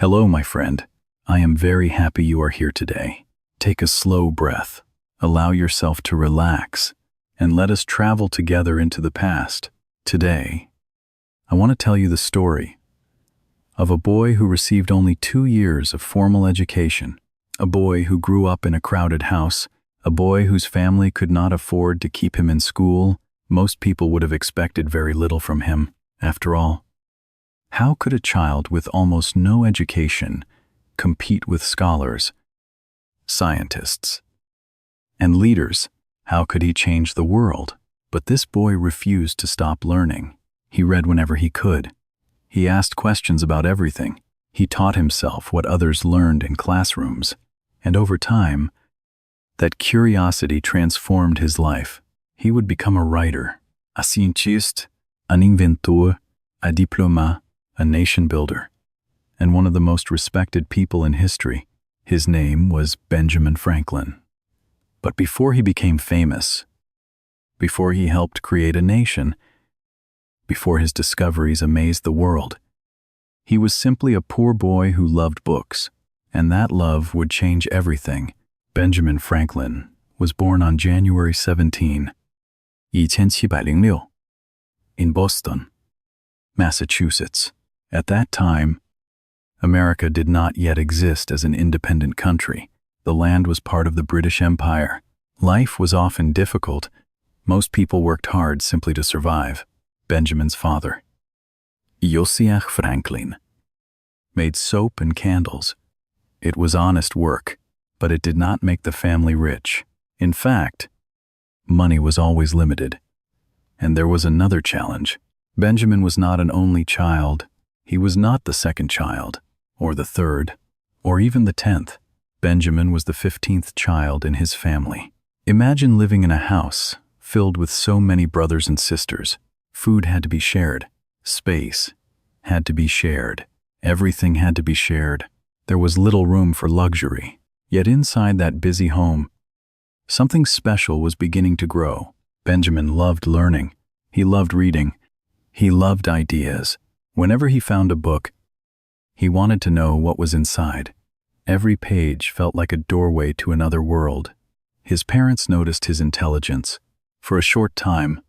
Hello, my friend. I am very happy you are here today. Take a slow breath, allow yourself to relax, and let us travel together into the past. Today, I want to tell you the story of a boy who received only 2 years of formal education, a boy who grew up in a crowded house, a boy whose family could not afford to keep him in school. Most people would have expected very little from him. After all, how could a child with almost no education compete with scholars, scientists, and leaders? How could he change the world? But this boy refused to stop learning. He read whenever he could. He asked questions about everything. He taught himself what others learned in classrooms. And over time, that curiosity transformed his life. He would become a writer, a scientist, an inventor, a diplomate, a nation builder, and one of the most respected people in history. His name was Benjamin Franklin. But before he became famous, before he helped create a nation, before his discoveries amazed the world, he was simply a poor boy who loved books, and that love would change everything. Benjamin Franklin was born on January 17, 1706, in Boston, Massachusetts. At that time, America did not yet exist as an independent country. The land was part of the British Empire. Life was often difficult. Most people worked hard simply to survive. Benjamin's father, Josiah Franklin, made soap and candles. It was honest work, but it did not make the family rich. In fact, money was always limited. And there was another challenge. Benjamin was not an only child. He was not the second child, or the third, or even the 10th. Benjamin was the 15th child in his family. Imagine living in a house filled with so many brothers and sisters. Food had to be shared. Space had to be shared. Everything had to be shared. There was little room for luxury. Yet inside that busy home, something special was beginning to grow. Benjamin loved learning. He loved reading. He loved ideas. Whenever he found a book, he wanted to know what was inside. Every page felt like a doorway to another world. His parents noticed his intelligence. For a short time,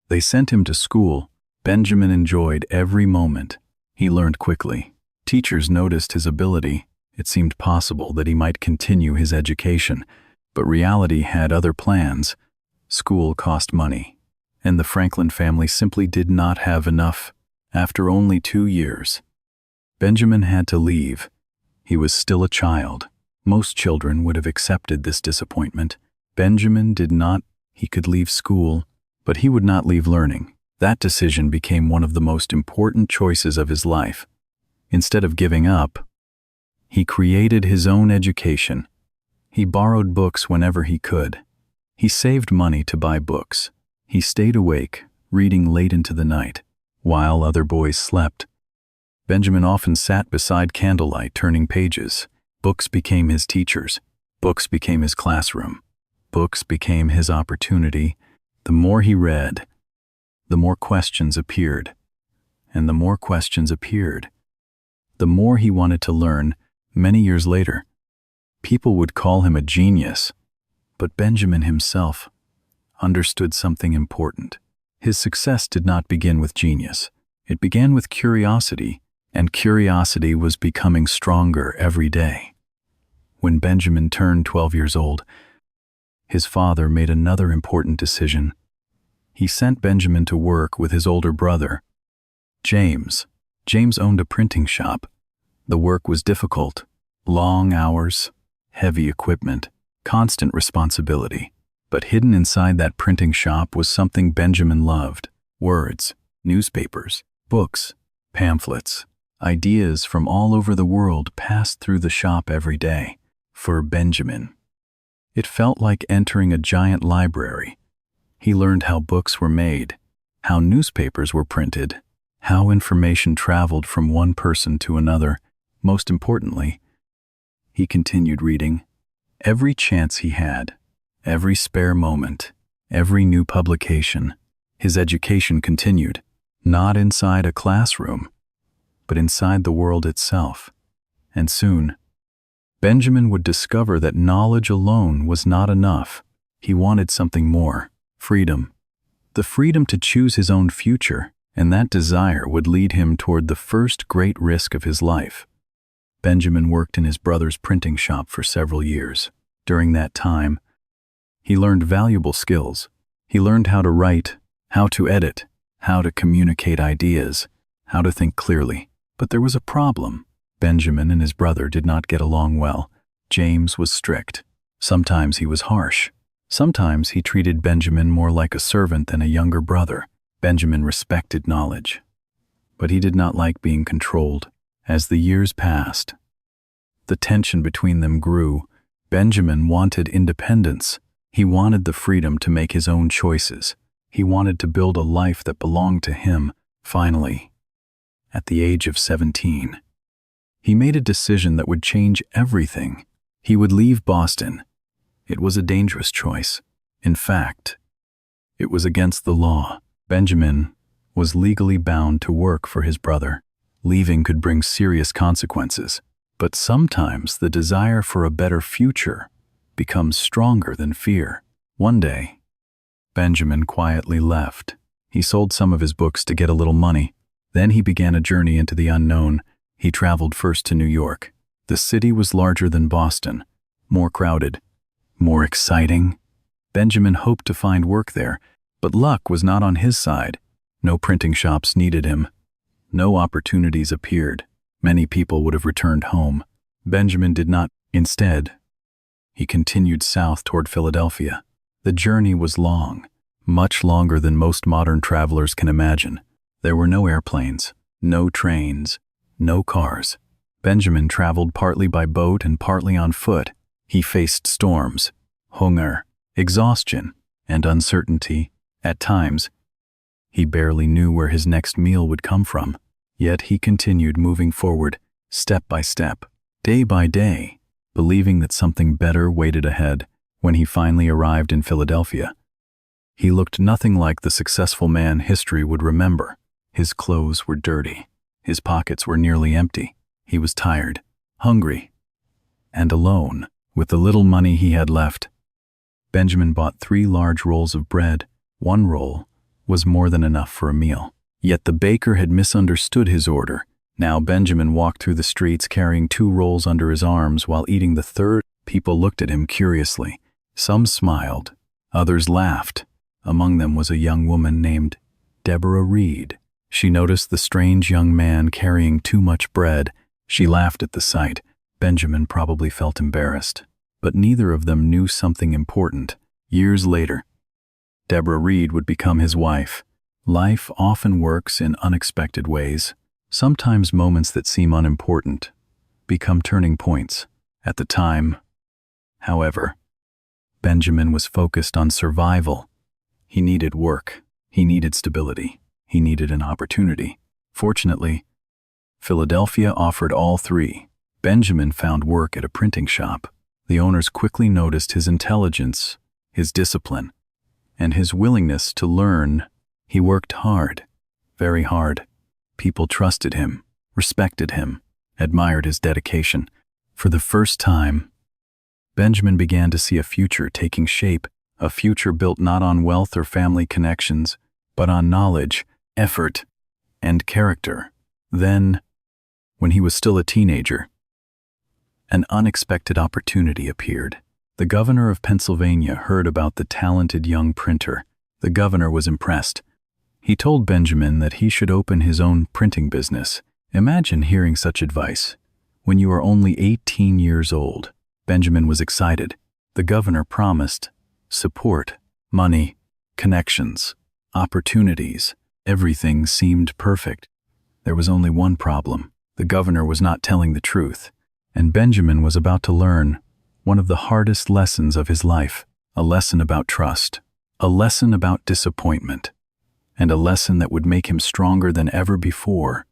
they sent him to school. Benjamin enjoyed every moment. He learned quickly. Teachers noticed his ability. It seemed possible that he might continue his education, but reality had other plans. School cost money, and the Franklin family simply did not have enough. After only 2 years, Benjamin had to leave. He was still a child. Most children would have accepted this disappointment. Benjamin did not. He could leave school, but he would not leave learning. That decision became one of the most important choices of his life. Instead of giving up, he created his own education. He borrowed books whenever he could. He saved money to buy books. He stayed awake, reading late into the night. While other boys slept, Benjamin often sat beside candlelight turning pages. Books became his teachers. Books became his classroom. Books became his opportunity. The more he read, the more questions appeared. And the more questions appeared, the more he wanted to learn. Many years later, people would call him a genius, but Benjamin himself understood something important. His success did not begin with genius. It began with curiosity, and curiosity was becoming stronger every day. When Benjamin turned 12 years old, his father made another important decision. He sent Benjamin to work with his older brother, James. James owned a printing shop. The work was difficult. Long hours, heavy equipment, constant responsibility. But hidden inside that printing shop was something Benjamin loved. Words, newspapers, books, pamphlets. Ideas from all over the world passed through the shop every day. For Benjamin, it felt like entering a giant library. He learned how books were made, how newspapers were printed, how information traveled from one person to another. Most importantly, he continued reading. Every chance he had, every spare moment, every new publication, his education continued, not inside a classroom, but inside the world itself. And soon, Benjamin would discover that knowledge alone was not enough. He wanted something more: freedom. The freedom to choose his own future, and that desire would lead him toward the first great risk of his life. Benjamin worked in his brother's printing shop for several years. During that time, he learned valuable skills. He learned how to write, how to edit, how to communicate ideas, how to think clearly. But there was a problem. Benjamin and his brother did not get along well. James was strict. Sometimes he was harsh. Sometimes he treated Benjamin more like a servant than a younger brother. Benjamin respected knowledge, but he did not like being controlled. As the years passed, the tension between them grew. Benjamin wanted independence. He wanted the freedom to make his own choices. He wanted to build a life that belonged to him. Finally, at the age of 17, he made a decision that would change everything. He would leave Boston. It was a dangerous choice. In fact, it was against the law. Benjamin was legally bound to work for his brother. Leaving could bring serious consequences, but sometimes the desire for a better future becomes stronger than fear. One day, Benjamin quietly left. He sold some of his books to get a little money. Then he began a journey into the unknown. He traveled first to New York. The city was larger than Boston, more crowded, more exciting. Benjamin hoped to find work there, but luck was not on his side. No printing shops needed him. No opportunities appeared. Many people would have returned home. Benjamin did not. Instead, he continued south toward Philadelphia. The journey was long, much longer than most modern travelers can imagine. There were no airplanes, no trains, no cars. Benjamin traveled partly by boat and partly on foot. He faced storms, hunger, exhaustion, and uncertainty. At times, he barely knew where his next meal would come from. Yet he continued moving forward, step by step, day by day, believing that something better waited ahead. When he finally arrived in Philadelphia, he looked nothing like the successful man history would remember. His clothes were dirty. His pockets were nearly empty. He was tired, hungry, and alone. With the little money he had left, Benjamin bought 3 large rolls of bread. One roll was more than enough for a meal. Yet the baker had misunderstood his order. Now Benjamin walked through the streets carrying 2 rolls under his arms while eating the third. People looked at him curiously. Some smiled, others laughed. Among them was a young woman named Deborah Reed. She noticed the strange young man carrying too much bread. She laughed at the sight. Benjamin probably felt embarrassed, but neither of them knew something important. Years later, Deborah Reed would become his wife. Life often works in unexpected ways. Sometimes moments that seem unimportant become turning points. At the time, however, Benjamin was focused on survival. He needed work. He needed stability. He needed an opportunity. Fortunately, Philadelphia offered all 3. Benjamin found work at a printing shop. The owners quickly noticed his intelligence, his discipline, and his willingness to learn. He worked hard, very hard. People trusted him, respected him, admired his dedication. For the first time, Benjamin began to see a future taking shape, a future built not on wealth or family connections, but on knowledge, effort, and character. Then, when he was still a teenager, an unexpected opportunity appeared. The governor of Pennsylvania heard about the talented young printer. The governor was impressed. He told Benjamin that he should open his own printing business. Imagine hearing such advice when you are only 18 years old. Benjamin was excited. The governor promised support, money, connections, opportunities. Everything seemed perfect. There was only one problem. The governor was not telling the truth, and Benjamin was about to learn one of the hardest lessons of his life, a lesson about trust, a lesson about disappointment, and a lesson that would make him stronger than ever before.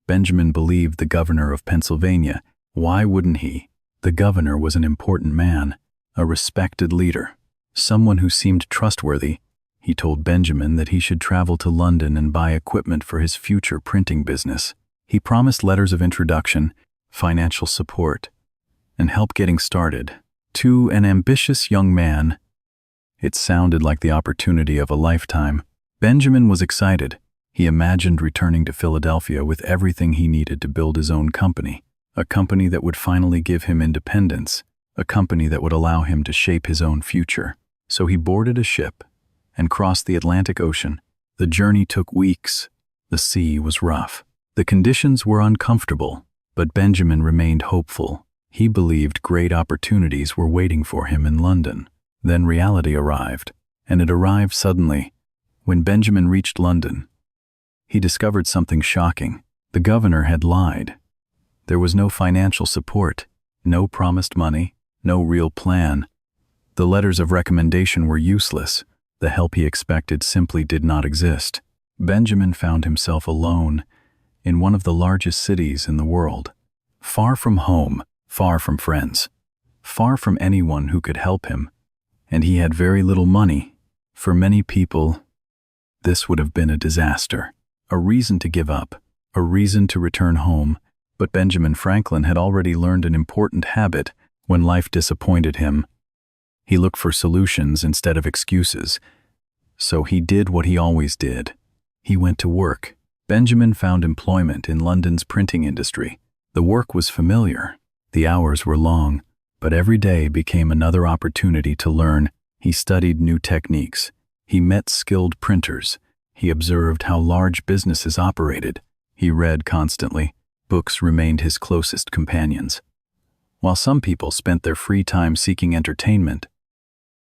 Benjamin believed the governor of Pennsylvania. Why wouldn't he? The governor was an important man, a respected leader, someone who seemed trustworthy. He told Benjamin that he should travel to London and buy equipment for his future printing business. He promised letters of introduction, financial support, and help getting started. To an ambitious young man, it sounded like the opportunity of a lifetime. Benjamin was excited. He imagined returning to Philadelphia with everything he needed to build his own company, a company that would finally give him independence, a company that would allow him to shape his own future. So he boarded a ship and crossed the Atlantic Ocean. The journey took weeks. The sea was rough. The conditions were uncomfortable, but Benjamin remained hopeful. He believed great opportunities were waiting for him in London. Then reality arrived, and it arrived suddenly. When Benjamin reached London, he discovered something shocking. The governor had lied. There was no financial support, no promised money, no real plan. The letters of recommendation were useless. The help he expected simply did not exist. Benjamin found himself alone in one of the largest cities in the world, far from home, far from friends, far from anyone who could help him, and he had very little money. For many people, this would have been a disaster, a reason to give up, a reason to return home. But Benjamin Franklin had already learned an important habit when life disappointed him. He looked for solutions instead of excuses. So he did what he always did. He went to work. Benjamin found employment in London's printing industry. The work was familiar. The hours were long, but every day became another opportunity to learn. He studied new techniques. He met skilled printers. He observed how large businesses operated. He read constantly. Books remained his closest companions. While some people spent their free time seeking entertainment,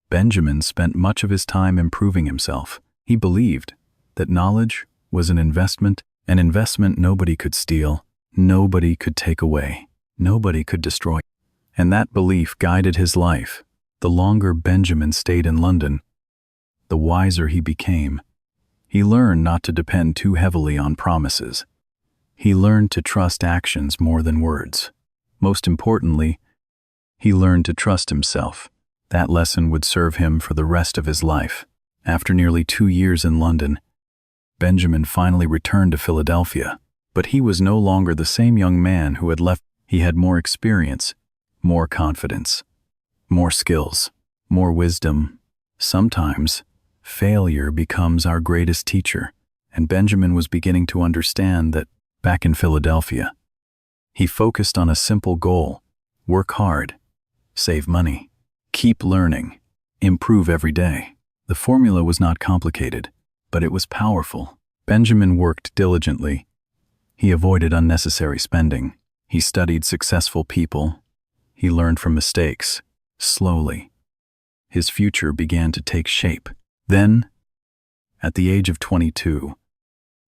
Benjamin spent much of his time improving himself. He believed that knowledge was an investment nobody could steal, nobody could take away, nobody could destroy. And that belief guided his life. The longer Benjamin stayed in London, the wiser he became. He learned not to depend too heavily on promises. He learned to trust actions more than words. Most importantly, he learned to trust himself. That lesson would serve him for the rest of his life. After nearly 2 years in London, Benjamin finally returned to Philadelphia, but he was no longer the same young man who had left. He had more experience, more confidence, more skills, more wisdom. Sometimes, failure becomes our greatest teacher, and Benjamin was beginning to understand that. Back in Philadelphia, he focused on a simple goal: work hard, save money, keep learning, improve every day. The formula was not complicated, but it was powerful. Benjamin worked diligently. He avoided unnecessary spending. He studied successful people. He learned from mistakes. Slowly, his future began to take shape. Then, at the age of 22,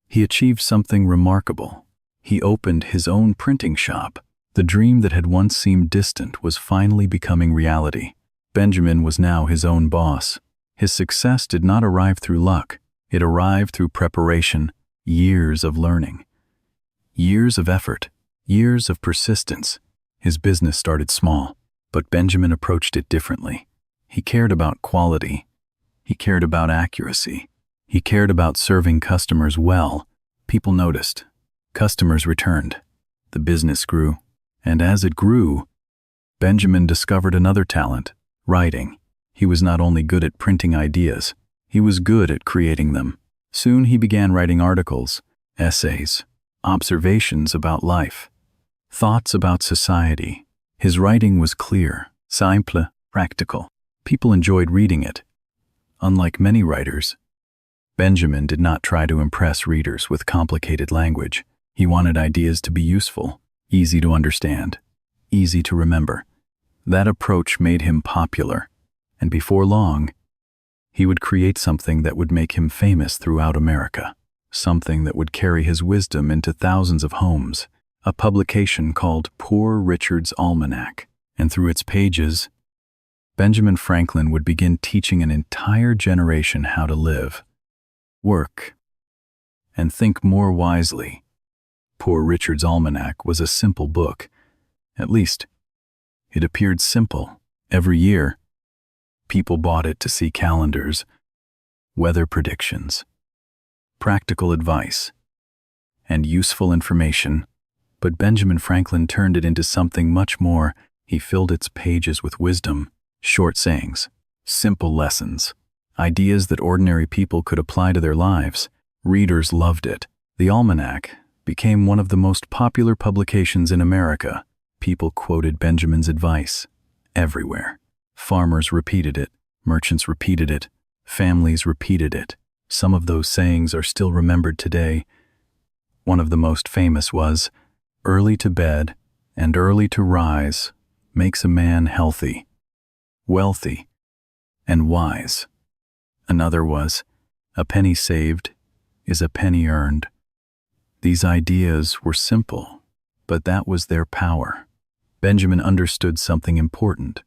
he achieved something remarkable. He opened his own printing shop. The dream that had once seemed distant was finally becoming reality. Benjamin was now his own boss. His success did not arrive through luck. It arrived through preparation, years of learning, years of effort, years of persistence. His business started small, but Benjamin approached it differently. He cared about quality. He cared about accuracy. He cared about serving customers well. People noticed. Customers returned. The business grew. And as it grew, Benjamin discovered another talent: writing. He was not only good at printing ideas, he was good at creating them. Soon he began writing articles, essays, observations about life, thoughts about society. His writing was clear, simple, practical. People enjoyed reading it. Unlike many writers, Benjamin did not try to impress readers with complicated language. He wanted ideas to be useful, easy to understand, easy to remember. That approach made him popular, and before long, he would create something that would make him famous throughout America, something that would carry his wisdom into thousands of homes, a publication called Poor Richard's Almanac. And through its pages, Benjamin Franklin would begin teaching an entire generation how to live, work, and think more wisely. Poor Richard's Almanac was a simple book. At least, it appeared simple. Every year, people bought it to see calendars, weather predictions, practical advice, and useful information. But Benjamin Franklin turned it into something much more. He filled its pages with wisdom, short sayings, simple lessons, ideas that ordinary people could apply to their lives. Readers loved it. The almanac became one of the most popular publications in America. People quoted Benjamin's advice everywhere. Farmers repeated it, merchants repeated it, families repeated it. Some of those sayings are still remembered today. One of the most famous was, "Early to bed and early to rise makes a man healthy, wealthy, and wise." Another was, "A penny saved is a penny earned." These ideas were simple, but that was their power. Benjamin understood something important.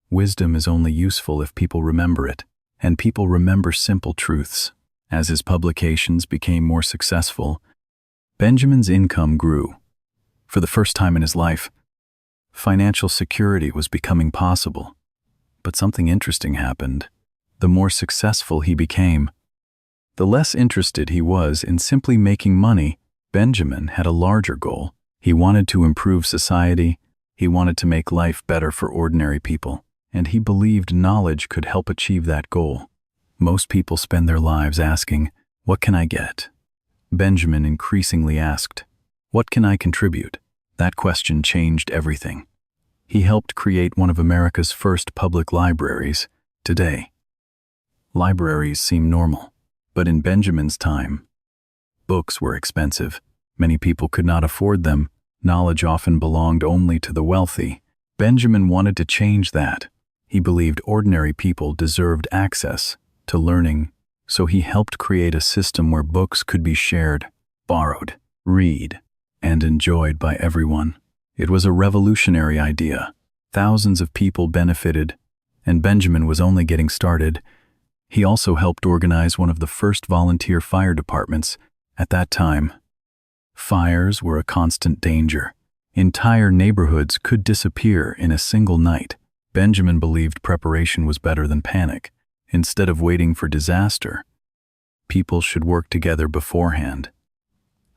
Wisdom is only useful if people remember it, and people remember simple truths. As his publications became more successful, Benjamin's income grew. For the first time in his life, financial security was becoming possible. But something interesting happened. The more successful he became, the less interested he was in simply making money. Benjamin had a larger goal. He wanted to improve society. He wanted to make life better for ordinary people, and he believed knowledge could help achieve that goal. Most people spend their lives asking, "What can I get?" Benjamin increasingly asked, "What can I contribute?" That question changed everything. He helped create one of America's first public libraries. Today, libraries seem normal, but in Benjamin's time, books were expensive. Many people could not afford them. Knowledge often belonged only to the wealthy. Benjamin wanted to change that. He believed ordinary people deserved access to learning, so he helped create a system where books could be shared, borrowed, read, and enjoyed by everyone. It was a revolutionary idea. Thousands of people benefited, and Benjamin was only getting started. He also helped organize one of the first volunteer fire departments. At that time, fires were a constant danger. Entire neighborhoods could disappear in a single night. Benjamin believed preparation was better than panic. Instead of waiting for disaster, people should work together beforehand.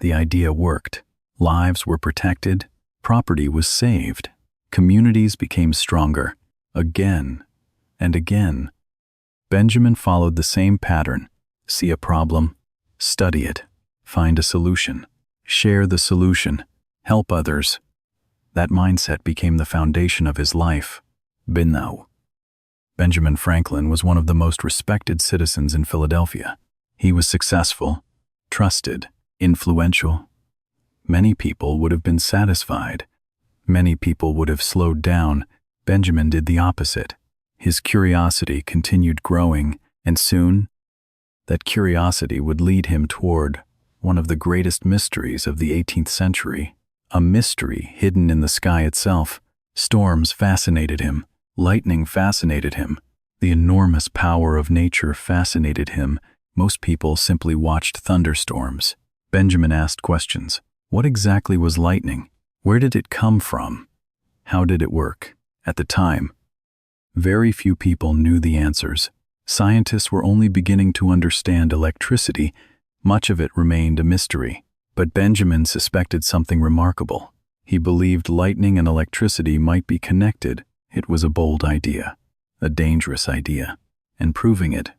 The idea worked. Lives were protected, property was saved, communities became stronger. Again and again, Benjamin followed the same pattern. See a problem, study it, find a solution, share the solution, help others. That mindset became the foundation of his life. Benjamin Franklin was one of the most respected citizens in Philadelphia. He was successful, trusted, influential. Many people would have been satisfied. Many people would have slowed down. Benjamin did the opposite. His curiosity continued growing, and soon, that curiosity would lead him toward one of the greatest mysteries of the 18th century, a mystery hidden in the sky itself. Storms fascinated him. Lightning fascinated him. The enormous power of nature fascinated him. Most people simply watched thunderstorms. Benjamin asked questions. What exactly was lightning? Where did it come from? How did it work? At the time, very few people knew the answers. Scientists were only beginning to understand electricity. Much of it remained a mystery. But Benjamin suspected something remarkable. He believed lightning and electricity might be connected. It was a bold idea, a dangerous idea, and proving it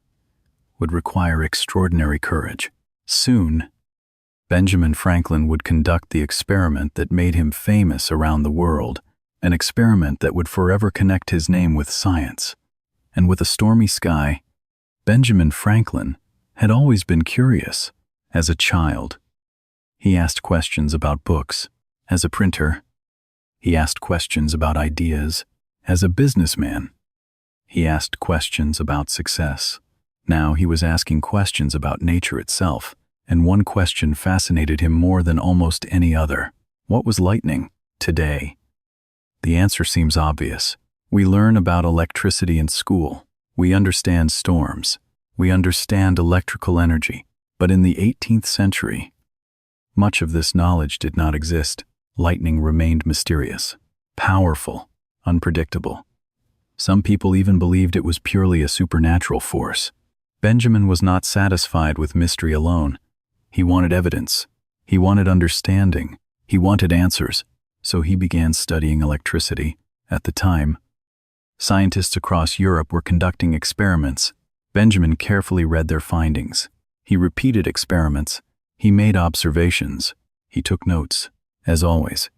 would require extraordinary courage. Soon, Benjamin Franklin would conduct the experiment that made him famous around the world, an experiment that would forever connect his name with science. And with a stormy sky, Benjamin Franklin had always been curious. As a child, he asked questions about books. As a printer, he asked questions about ideas. As a businessman, he asked questions about success. Now he was asking questions about nature itself, and one question fascinated him more than almost any other. What was lightning? Today, the answer seems obvious. We learn about electricity in school. We understand storms. We understand electrical energy. But in the 18th century, much of this knowledge did not exist. Lightning remained mysterious, powerful, unpredictable. Some people even believed it was purely a supernatural force. Benjamin was not satisfied with mystery alone. He wanted evidence. He wanted understanding. He wanted answers, so he began studying electricity. At the time, scientists across Europe were conducting experiments. Benjamin carefully read their findings. He repeated experiments. He made observations. He took notes, as always.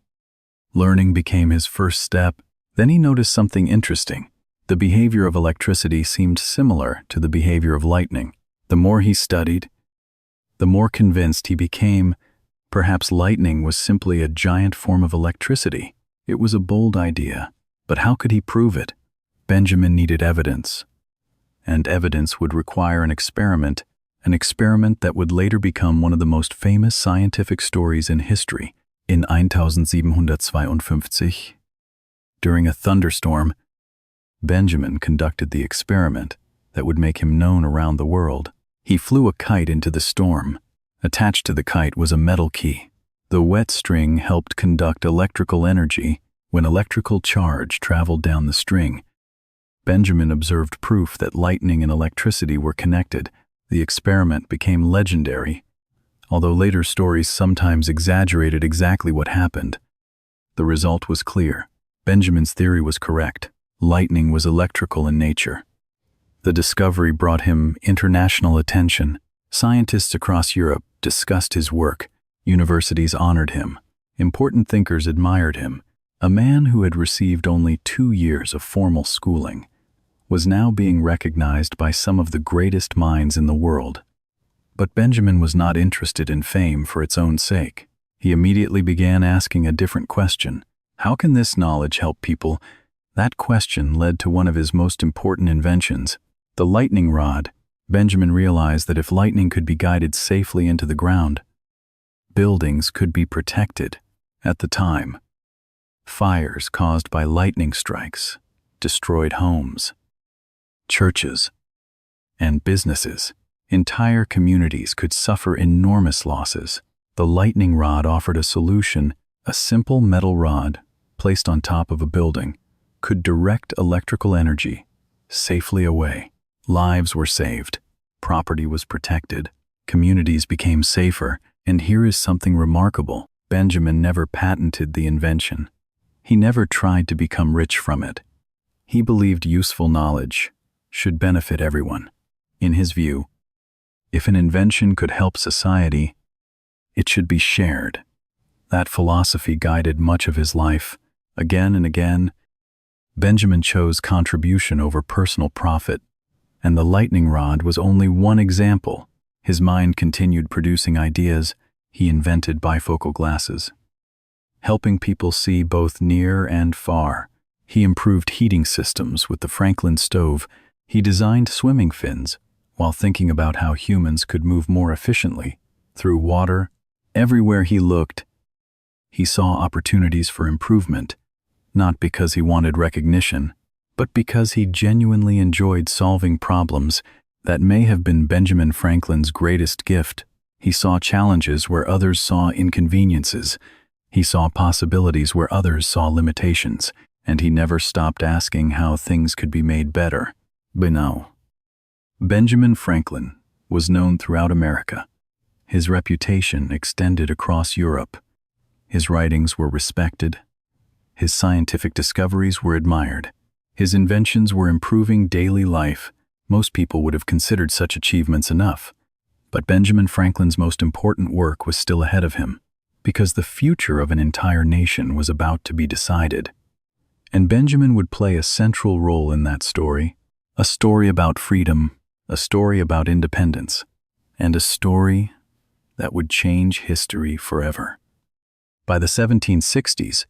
Learning became his first step. Then he noticed something interesting. The behavior of electricity seemed similar to the behavior of lightning. The more he studied, the more convinced he became. Perhaps lightning was simply a giant form of electricity. It was a bold idea, but how could he prove it? Benjamin needed evidence, and evidence would require an experiment that would later become one of the most famous scientific stories in history. In 1752, during a thunderstorm, Benjamin conducted the experiment that would make him known around the world. He flew a kite into the storm. Attached to the kite was a metal key. The wet string helped conduct electrical energy. When electrical charge traveled down the string, Benjamin observed proof that lightning and electricity were connected. The experiment became legendary, although later stories sometimes exaggerated exactly what happened. The result was clear. Benjamin's theory was correct. Lightning was electrical in nature. The discovery brought him international attention. Scientists across Europe discussed his work. Universities honored him. Important thinkers admired him. A man who had received only 2 years of formal schooling was now being recognized by some of the greatest minds in the world. But Benjamin was not interested in fame for its own sake. He immediately began asking a different question. How can this knowledge help people? That question led to one of his most important inventions, the lightning rod. Benjamin realized that if lightning could be guided safely into the ground, buildings could be protected. At the time, fires caused by lightning strikes destroyed homes, churches, and businesses. Entire communities could suffer enormous losses. The lightning rod offered a solution. A simple metal rod placed on top of a building could direct electrical energy safely away. Lives were saved, property was protected, communities became safer, and here is something remarkable. Benjamin never patented the invention. He never tried to become rich from it. He believed useful knowledge should benefit everyone. In his view, if an invention could help society, it should be shared. That philosophy guided much of his life. Again and again, Benjamin chose contribution over personal profit, and the lightning rod was only one example. His mind continued producing ideas. He invented bifocal glasses, helping people see both near and far. He improved heating systems with the Franklin stove. He designed swimming fins while thinking about how humans could move more efficiently through water. Everywhere he looked, he saw opportunities for improvement, not because he wanted recognition, but because he genuinely enjoyed solving problems. That may have been Benjamin Franklin's greatest gift. He saw challenges where others saw inconveniences. He saw possibilities where others saw limitations, and he never stopped asking how things could be made better. But now, Benjamin Franklin was known throughout America. His reputation extended across Europe. His writings were respected. His scientific discoveries were admired. His inventions were improving daily life. Most people would have considered such achievements enough. But Benjamin Franklin's most important work was still ahead of him, because the future of an entire nation was about to be decided. And Benjamin would play a central role in that story, a story about freedom, a story about independence, and a story that would change history forever. By the 1760s,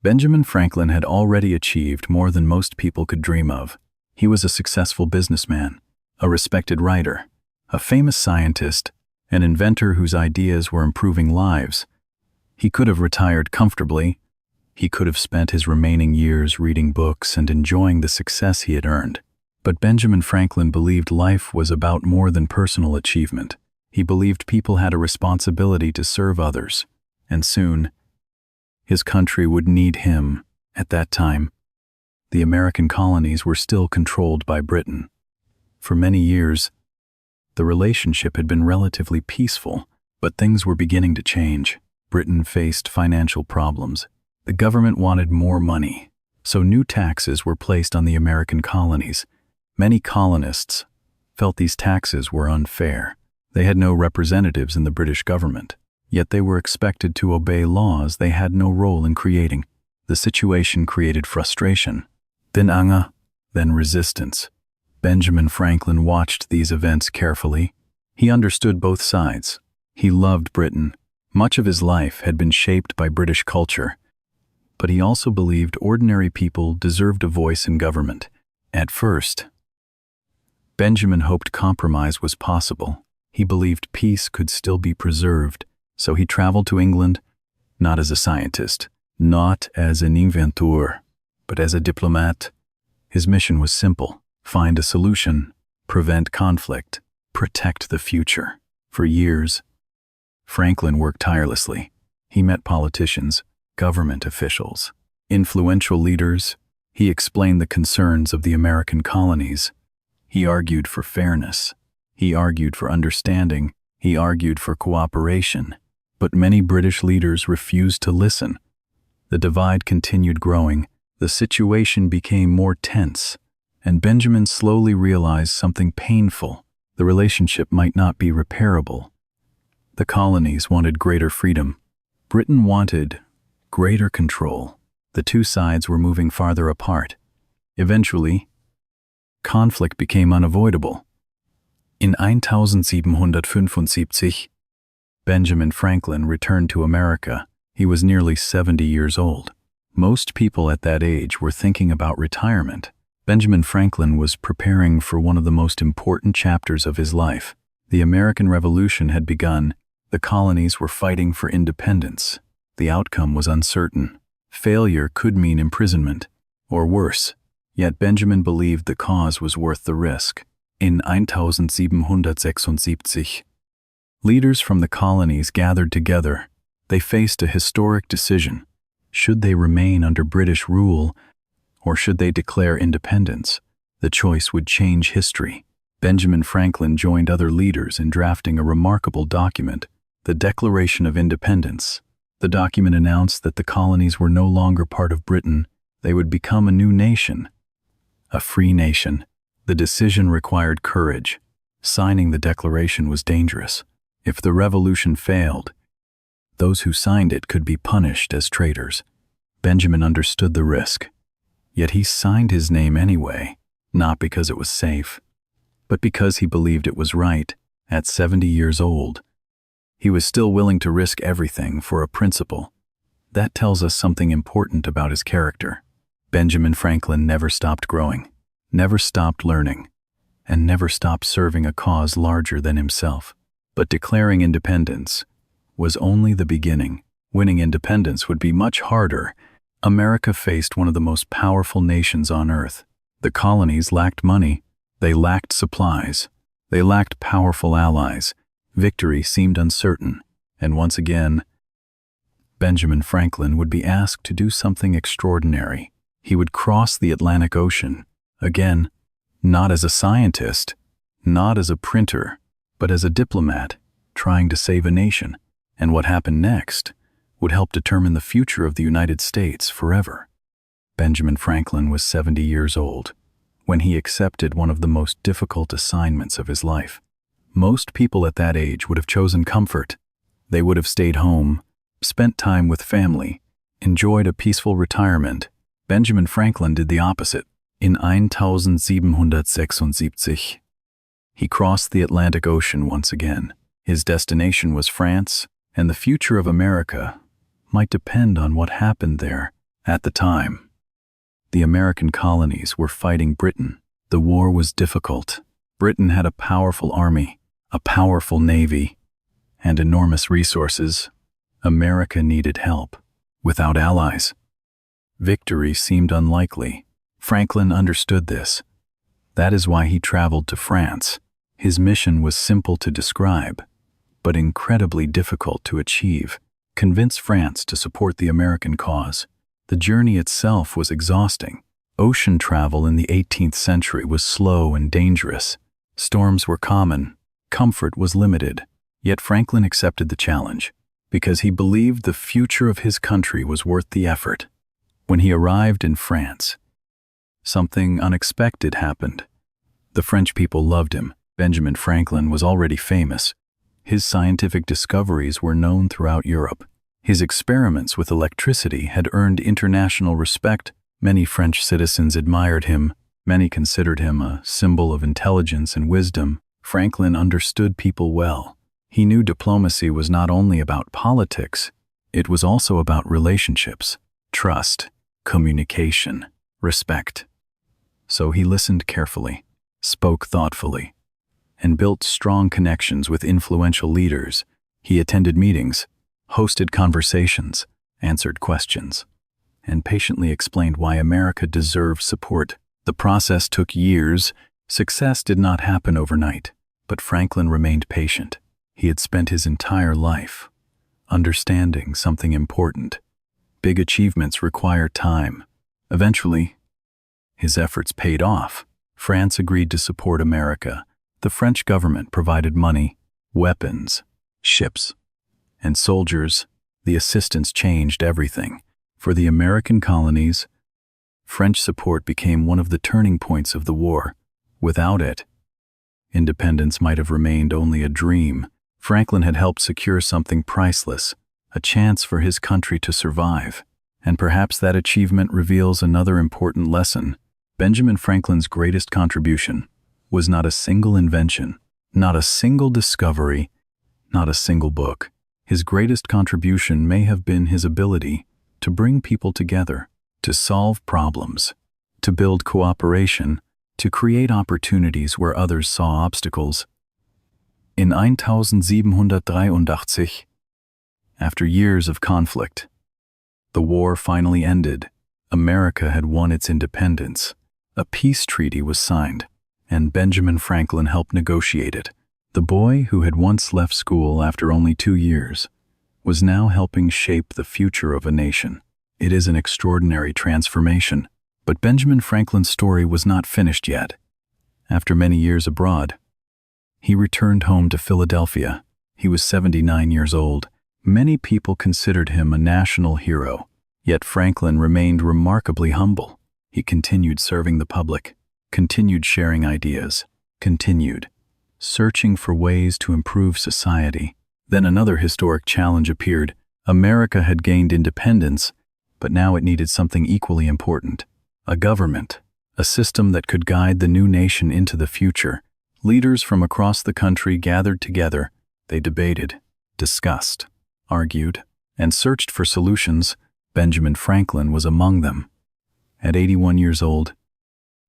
Benjamin Franklin had already achieved more than most people could dream of. He was a successful businessman, a respected writer, a famous scientist, an inventor whose ideas were improving lives. He could have retired comfortably. He could have spent his remaining years reading books and enjoying the success he had earned. But Benjamin Franklin believed life was about more than personal achievement. He believed people had a responsibility to serve others, and soon, his country would need him. At that time, the American colonies were still controlled by Britain. For many years, the relationship had been relatively peaceful, but things were beginning to change. Britain faced financial problems. The government wanted more money, so new taxes were placed on the American colonies. Many colonists felt these taxes were unfair. They had no representatives in the British government, yet they were expected to obey laws they had no role in creating. The situation created frustration, then anger, then resistance. Benjamin Franklin watched these events carefully. He understood both sides. He loved Britain. Much of his life had been shaped by British culture, but he also believed ordinary people deserved a voice in government. At first, Benjamin hoped compromise was possible. He believed peace could still be preserved, so he traveled to England, not as a scientist, not as an inventor, but as a diplomat. His mission was simple: find a solution, prevent conflict, protect the future. For years, Franklin worked tirelessly. He met politicians, government officials, influential leaders. He explained the concerns of the American colonies. He argued for fairness. He argued for understanding. He argued for cooperation. But many British leaders refused to listen. The divide continued growing. The situation became more tense, and Benjamin slowly realized something painful. The relationship might not be repairable. The colonies wanted greater freedom. Britain wanted greater control. The two sides were moving farther apart. Eventually, conflict became unavoidable. In 1775, Benjamin Franklin returned to America. He was nearly 70 years old. Most people at that age were thinking about retirement. Benjamin Franklin was preparing for one of the most important chapters of his life. The American Revolution had begun. The colonies were fighting for independence. The outcome was uncertain. Failure could mean imprisonment, or worse. Yet Benjamin believed the cause was worth the risk. In 1776, leaders from the colonies gathered together. They faced a historic decision. Should they remain under British rule, or should they declare independence? The choice would change history. Benjamin Franklin joined other leaders in drafting a remarkable document, the Declaration of Independence. The document announced that the colonies were no longer part of Britain. They would become a new nation, a free nation. The decision required courage. Signing the declaration was dangerous. If the revolution failed, those who signed it could be punished as traitors. Benjamin understood the risk. Yet he signed his name anyway, not because it was safe, but because he believed it was right. At 70 years old, he was still willing to risk everything for a principle. That tells us something important about his character. Benjamin Franklin never stopped growing, never stopped learning, and never stopped serving a cause larger than himself. But declaring independence was only the beginning. Winning independence would be much harder. America faced one of the most powerful nations on earth. The colonies lacked money. They lacked supplies. They lacked powerful allies. Victory seemed uncertain, and once again, Benjamin Franklin would be asked to do something extraordinary. He would cross the Atlantic Ocean, again, not as a scientist, not as a printer, but as a diplomat, trying to save a nation. And what happened next would help determine the future of the United States forever. Benjamin Franklin was 70 years old when he accepted one of the most difficult assignments of his life. Most people at that age would have chosen comfort. They would have stayed home, spent time with family, enjoyed a peaceful retirement. Benjamin Franklin did the opposite. In 1776, he crossed the Atlantic Ocean once again. His destination was France, and the future of America might depend on what happened there. At the time, the American colonies were fighting Britain. The war was difficult. Britain had a powerful army, a powerful navy, and enormous resources. America needed help. Without allies, victory seemed unlikely. Franklin understood this. That is why he traveled to France. His mission was simple to describe, but incredibly difficult to achieve. Convince France to support the American cause. The journey itself was exhausting. Ocean travel in the 18th century was slow and dangerous. Storms were common. Comfort was limited. Yet Franklin accepted the challenge. because he believed the future of his country was worth the effort. When he arrived in France, something unexpected happened. The French people loved him. Benjamin Franklin was already famous. His scientific discoveries were known throughout Europe. His experiments with electricity had earned international respect. Many French citizens admired him. Many considered him a symbol of intelligence and wisdom. Franklin understood people well. He knew diplomacy was not only about politics, it was also about relationships, trust, communication, respect. So he listened carefully, spoke thoughtfully, and built strong connections with influential leaders. He attended meetings, hosted conversations, answered questions, and patiently explained why America deserved support. The process took years. Success did not happen overnight, but Franklin remained patient. He had spent his entire life understanding something important. Big achievements require time. Eventually, his efforts paid off. France agreed to support America. The French government provided money, weapons, ships, and soldiers. The assistance changed everything. For the American colonies, French support became one of the turning points of the war. Without it, independence might have remained only a dream. Franklin had helped secure something priceless, a chance for his country to survive. And perhaps that achievement reveals another important lesson. Benjamin Franklin's greatest contribution was not a single invention, not a single discovery, not a single book. His greatest contribution may have been his ability to bring people together, to solve problems, to build cooperation, to create opportunities where others saw obstacles. In 1783, after years of conflict, the war finally ended. America had won its independence. A peace treaty was signed, and Benjamin Franklin helped negotiate it. The boy who had once left school after only 2 years was now helping shape the future of a nation. It is an extraordinary transformation. But Benjamin Franklin's story was not finished yet. After many years abroad, he returned home to Philadelphia. He was 79 years old. Many people considered him a national hero, yet Franklin remained remarkably humble. He continued serving the public, continued sharing ideas, continued searching for ways to improve society. Then another historic challenge appeared. America had gained independence, but now it needed something equally important. A government, a system that could guide the new nation into the future. Leaders from across the country gathered together. They debated, discussed, argued, and searched for solutions. Benjamin Franklin was among them. At 81 years old,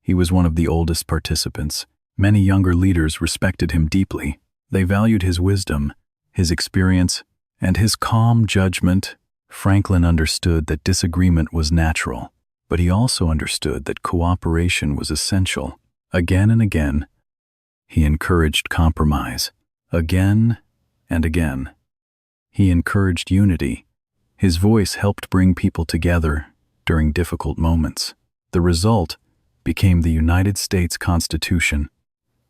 he was one of the oldest participants. Many younger leaders respected him deeply. They valued his wisdom, his experience, and his calm judgment. Franklin understood that disagreement was natural, but he also understood that cooperation was essential. Again and again, he encouraged compromise. Again and again, he encouraged unity. His voice helped bring people together during difficult moments. The result became the United States Constitution,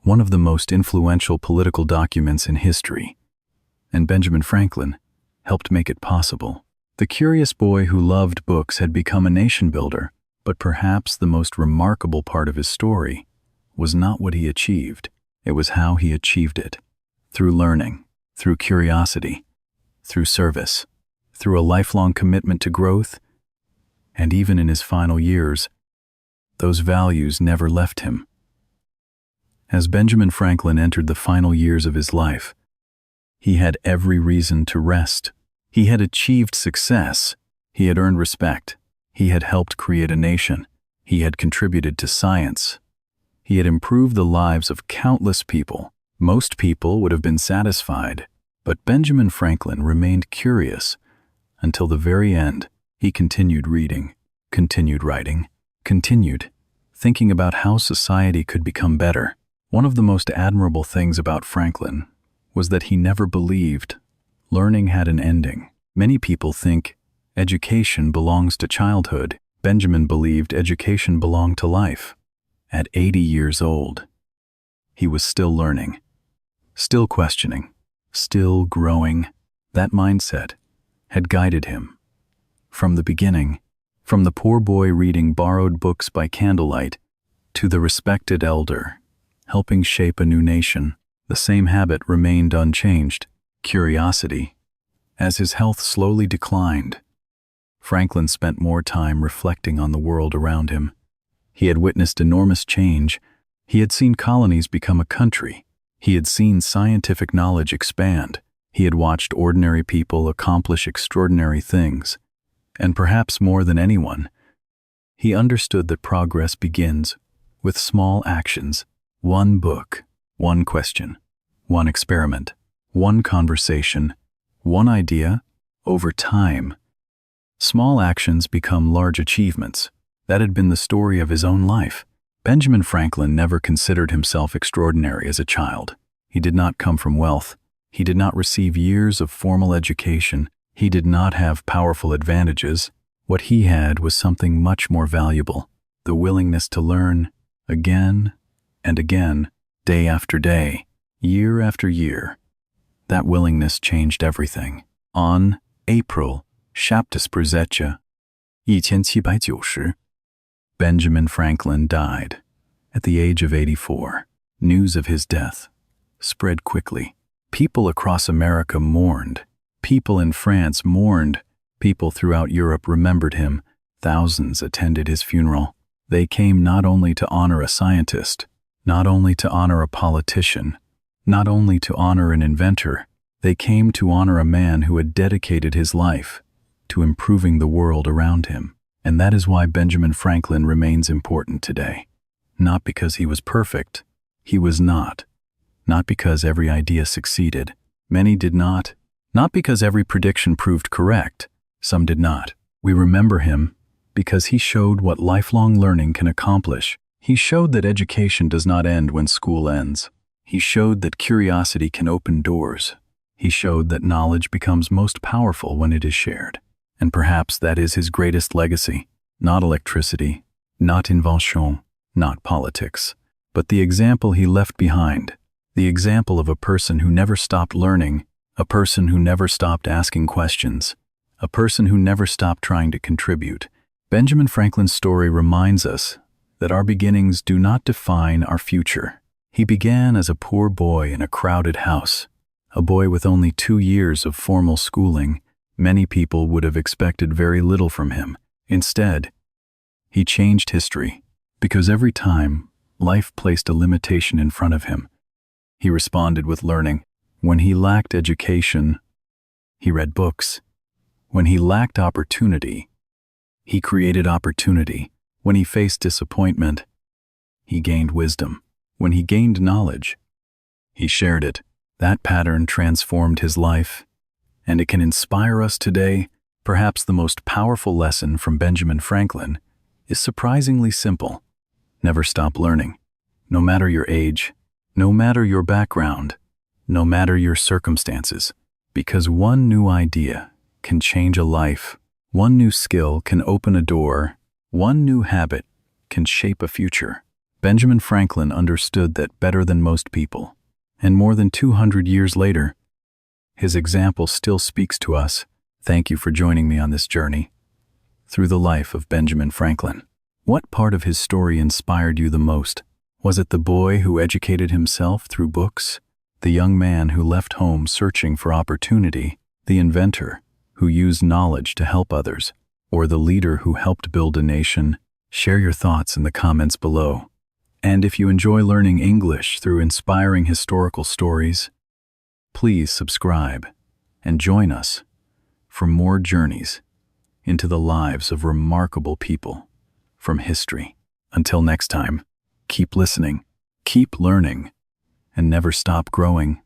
one of the most influential political documents in history. And Benjamin Franklin helped make it possible. The curious boy who loved books had become a nation builder, but perhaps the most remarkable part of his story was not what he achieved. It was how he achieved it. Through learning, through curiosity, through service, through a lifelong commitment to growth, and even in his final years, those values never left him. As Benjamin Franklin entered the final years of his life, he had every reason to rest. He had achieved success. He had earned respect. He had helped create a nation. He had contributed to science. He had improved the lives of countless people. Most people would have been satisfied, but Benjamin Franklin remained curious until the very end. He continued reading, continued writing, continued thinking about how society could become better. One of the most admirable things about Franklin was that he never believed learning had an ending. Many people think education belongs to childhood. Benjamin believed education belonged to life. At 80 years old, he was still learning, still questioning, still growing. That mindset had guided him from the beginning, from the poor boy reading borrowed books by candlelight to the respected elder, helping shape a new nation. The same habit remained unchanged: curiosity. As his health slowly declined, Franklin spent more time reflecting on the world around him. He had witnessed enormous change. He had seen colonies become a country. He had seen scientific knowledge expand. He had watched ordinary people accomplish extraordinary things. And perhaps more than anyone, he understood that progress begins with small actions: one book, one question, one experiment, one conversation, one idea. Over time, small actions become large achievements. That had been the story of his own life. Benjamin Franklin never considered himself extraordinary as a child. He did not come from wealth. He did not receive years of formal education. He did not have powerful advantages. What he had was something much more valuable: the willingness to learn again and again, day after day, year after year. That willingness changed everything. On April 1790, Benjamin Franklin died at the age of 84. News of his death spread quickly. People across America mourned. People in France mourned. People throughout Europe remembered him. Thousands attended his funeral. They came not only to honor a scientist, not only to honor a politician, not only to honor an inventor. They came to honor a man who had dedicated his life to improving the world around him. And that is why Benjamin Franklin remains important today. Not because he was perfect. He was not. Not because every idea succeeded. Many did not. Not because every prediction proved correct. Some did not. We remember him because he showed what lifelong learning can accomplish. He showed that education does not end when school ends. He showed that curiosity can open doors. He showed that knowledge becomes most powerful when it is shared. And perhaps that is his greatest legacy. Not electricity, not invention, not politics, but the example he left behind. The example of a person who never stopped learning, a person who never stopped asking questions, a person who never stopped trying to contribute. Benjamin Franklin's story reminds us that our beginnings do not define our future. He began as a poor boy in a crowded house, a boy with only 2 years of formal schooling. Many people would have expected very little from him. Instead, he changed history, because every time life placed a limitation in front of him, he responded with learning. When he lacked education, he read books. When he lacked opportunity, he created opportunity. When he faced disappointment, he gained wisdom. When he gained knowledge, he shared it. That pattern transformed his life, and it can inspire us today. Perhaps the most powerful lesson from Benjamin Franklin is surprisingly simple. Never stop learning. No matter your age, no matter your background, no matter your circumstances, because one new idea can change a life. One new skill can open a door. One new habit can shape a future. Benjamin Franklin understood that better than most people. And more than 200 years later, his example still speaks to us. Thank you for joining me on this journey through the life of Benjamin Franklin. What part of his story inspired you the most? Was it the boy who educated himself through books? The young man who left home searching for opportunity? The inventor who used knowledge to help others? Or the leader who helped build a nation? Share your thoughts in the comments below. And if you enjoy learning English through inspiring historical stories, please subscribe and join us for more journeys into the lives of remarkable people from history. Until next time, keep listening, keep learning, and never stop growing.